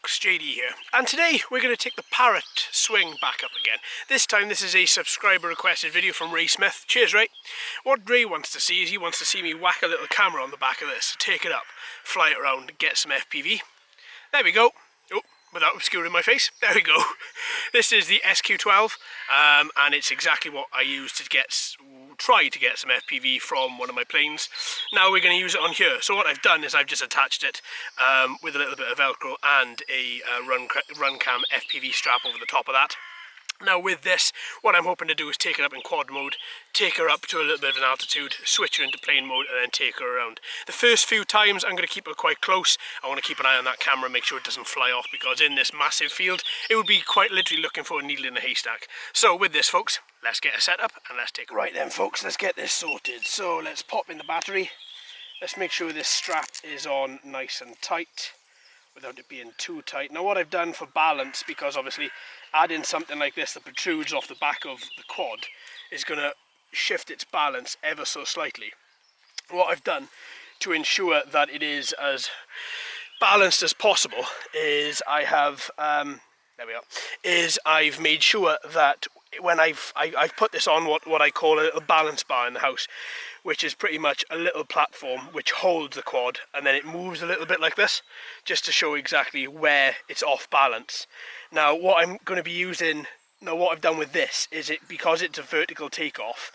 folks, JD here, and today we're going to take the Parrot swing back up again. This time this is a subscriber requested video from Ray Smith. Cheers Ray. What Ray wants to see is he wants to see me whack a little camera on the back of this, take it up, fly it around and get some FPV. There we go. Oh, without obscuring my face, there we go. This is the SQ12 and it's exactly what I used to try to get some FPV from one of my planes. Now we're going to use it on here. So what I've done is I've just attached it with a little bit of Velcro and a run cam FPV strap over the top of that. Now with this, what I'm hoping to do is take it up in quad mode, take her up to a little bit of an altitude, switch her into plane mode and then take her around. The first few times I'm going to keep her quite close. I want to keep an eye on that camera, make sure it doesn't fly off, because in this massive field it would be quite literally looking for a needle in a haystack. So with this folks, let's get her set up and let's take her. Right then folks, let's get this sorted. So let's pop in the battery. Let's make sure this strap is on nice and tight without it being too tight. Now what I've done for balance, because obviously adding something like this that protrudes off the back of the quad is going to shift its balance ever so slightly. What I've done to ensure that it is as balanced as possible is I have I've made sure that when I've put this on what I call a little balance bar in the house, which is pretty much a little platform which holds the quad, and then it moves a little bit like this, just to show exactly where it's off balance. Now what I'm going to be using, what I've done with this is because it's a vertical takeoff,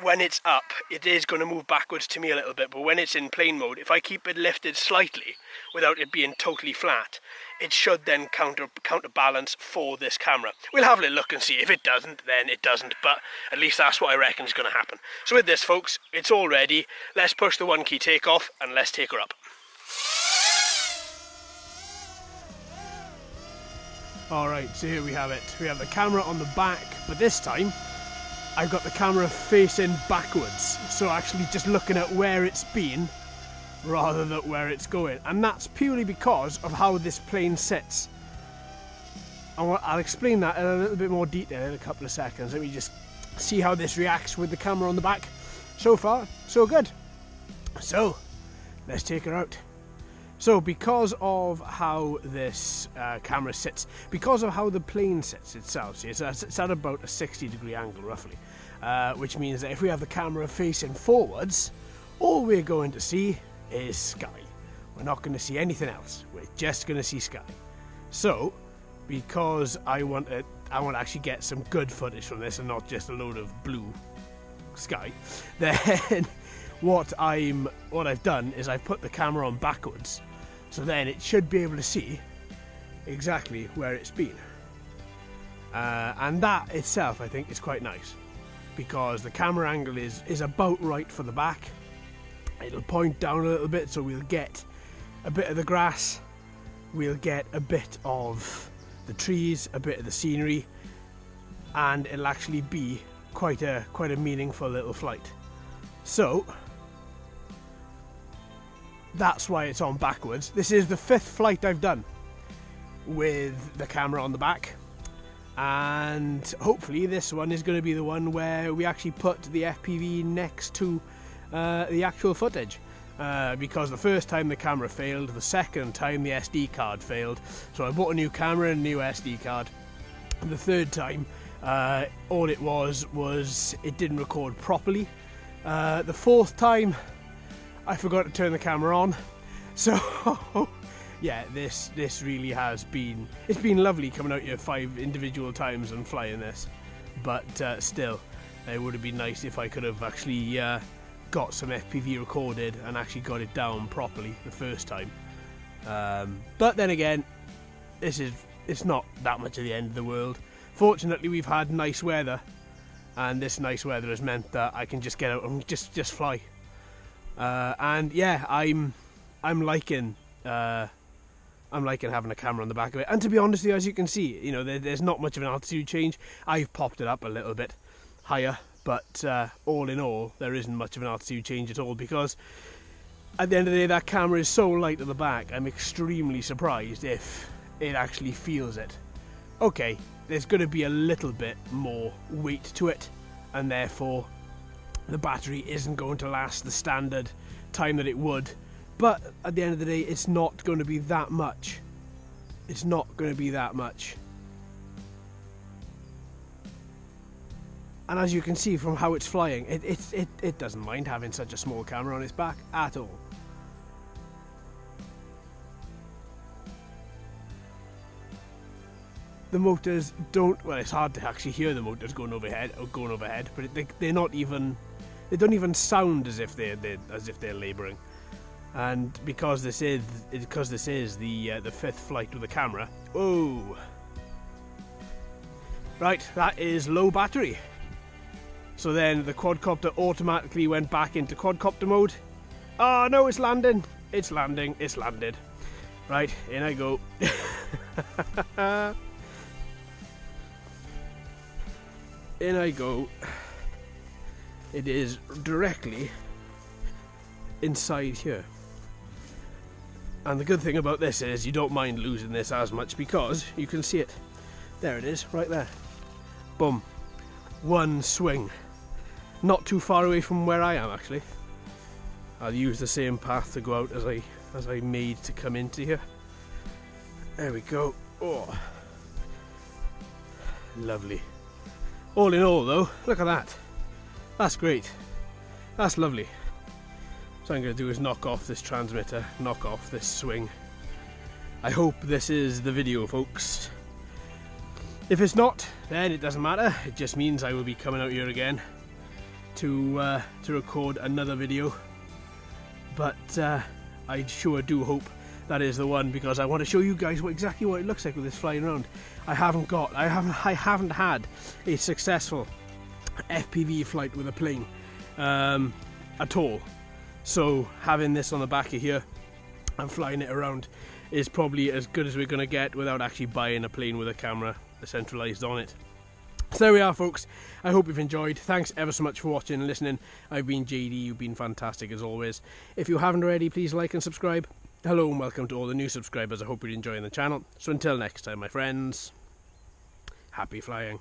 when it's up it is going to move backwards to me a little bit, but when it's in plane mode, if I keep it lifted slightly without it being totally flat, it should then counterbalance for this camera. We'll have a little look and see. If it doesn't, then it doesn't, but at least that's what I reckon is going to happen. So with this folks, it's all ready. Let's push the 1 key takeoff and let's take her up. Alright, so here we have it. We have the camera on the back, but this time I've got the camera facing backwards, so actually just looking at where it's been rather than where it's going, and that's purely because of how this plane sits. I'll explain that in a little bit more detail in a couple of seconds. Let me just see how this reacts with the camera on the back. So far, so good. So, let's take her out. So because of how this camera sits, because of how the plane sits itself, see, it's at about a 60-degree angle roughly, which means that if we have the camera facing forwards, all we're going to see is sky. We're not going to see anything else. We're just going to see sky. So, because I want to actually get some good footage from this and not just a load of blue sky, then what I've done is I've put the camera on backwards, so then it should be able to see exactly where it's been. And that itself I think is quite nice, because the camera angle is about right for the back. It'll point down a little bit, so we'll get a bit of the grass, we'll get a bit of the trees, a bit of the scenery, and it'll actually be quite a meaningful little flight. So that's why it's on backwards. This is the 5th flight I've done with the camera on the back, and hopefully this one is going to be the one where we actually put the FPV next to the actual footage, because the first time the camera failed, the second time the SD card failed, so I bought a new camera and a new SD card. The third time all it was it didn't record properly. The 4th time I forgot to turn the camera on. So yeah, this really has been, it's been lovely coming out here 5 individual times and flying this, but still it would have been nice if I could have actually got some FPV recorded and actually got it down properly the first time. But then again, it's not that much of the end of the world. Fortunately we've had nice weather, and this nice weather has meant that I can just get out and just fly. And yeah, I'm liking having a camera on the back of it. And to be honest with you, as you can see, you know, there's not much of an altitude change. I've popped it up a little bit higher, but all in all there isn't much of an altitude change at all, because at the end of the day that camera is so light at the back. I'm extremely surprised if it actually feels it. Okay, there's going to be a little bit more weight to it, and therefore the battery isn't going to last the standard time that it would, but at the end of the day it's not going to be that much It's not going to be that much. And as you can see from how it's flying, it doesn't mind having such a small camera on its back at all. The motors don't, well, it's hard to actually hear the motors going overhead, but they're not even, they don't even sound as if they're labouring. And because this is the fifth flight with the camera. Oh, right, that is low battery. So then the quadcopter automatically went back into quadcopter mode. Oh no, it's landing. It's landing. It's landed. Right, in I go. In I go. It is directly inside here. And the good thing about this is you don't mind losing this as much because you can see it. There it is, right there. Boom. One swing. Not too far away from where I am actually. I'll use the same path to go out as I made to come into here. There we go. Oh, lovely. All in all though, look at that. That's great. That's lovely. So what I'm going to do is knock off this transmitter, knock off this swing. I hope this is the video, folks. If it's not, then it doesn't matter. It just means I will be coming out here again to record another video. But I sure do hope that is the one, because I want to show you guys exactly what it looks like with this flying around. I haven't had a successful FPV flight with a plane at all. So having this on the back of here and flying it around is probably as good as we're going to get without actually buying a plane with a camera centralised on it. So there we are, folks. I hope you've enjoyed. Thanks ever so much for watching and listening. I've been JD, you've been fantastic as always. If you haven't already, please like and subscribe. Hello and welcome to all the new subscribers. I hope you're enjoying the channel. So until next time, my friends, happy flying.